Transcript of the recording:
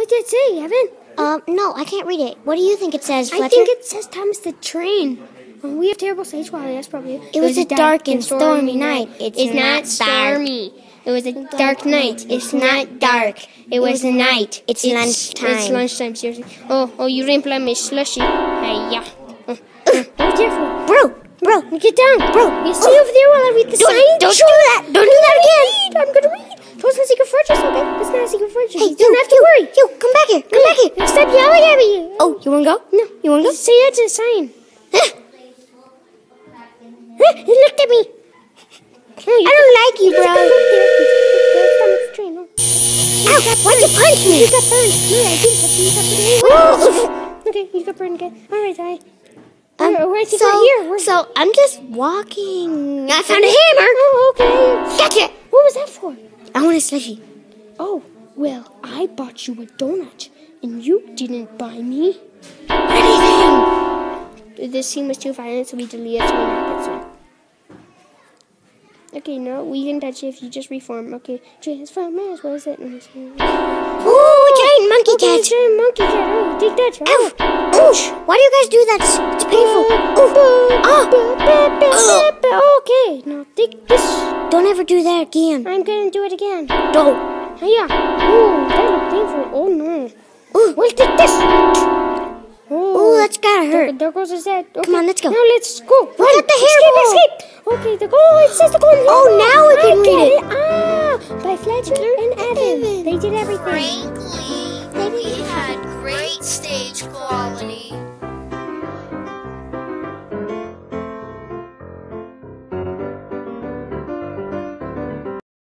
did it say, Evan? No, I can't read it. What do you think it says, Fletcher? I think it says Thomas the Train. We have terrible stage quality, that's probably it. It was a dark and stormy night. It's not stormy. It was a dark night. It's not dark. It was a night. It's lunchtime. It's lunchtime, seriously. Oh, you didn't play my slushy. Hey, yeah. Be careful. Bro, get down. Bro, you stay over there while I read the sign. Don't do that. Don't do that again. I'm gonna read. It's not a secret fortress, okay? It's not a secret fortress. Hey, you don't have to worry. You, come back here. Come back here. Stop yelling at me. Oh, you wanna go? No. You wanna go? Say that to the sign. He looked at me. I don't like you, bro. Ow, why'd you punch me? You got burned. No, I didn't touch you. You got burned. Okay, you got burned again. Alright, So I'm just walking. I found a hammer. Oh, okay. Gotcha. What was that for? I want a slushie. Oh, well, I bought you a donut, and you didn't buy me anything. This scene was too violent, so we deleted it so we not get sued. Okay, no, we can touch it if you just reform. Okay, Transformers, what is it? Oh, a giant monkey cat. Giant monkey cat. Oh, take that. Ow. Ouch. Why do you guys do that? It's painful. Okay, now take this. Don't ever do that again. I'm gonna do it again. Don't. Yeah. Oh, that looked painful. Oh, no. Well, take this. Oh, that's gotta hurt. There goes his head. Okay. Come on, let's go. Now let's go. We got the hairball. Escape. Okay, it says the golden Oh, now we can read it. By Fletcher and Evan. They did everything. Frankly, we had great stage quality.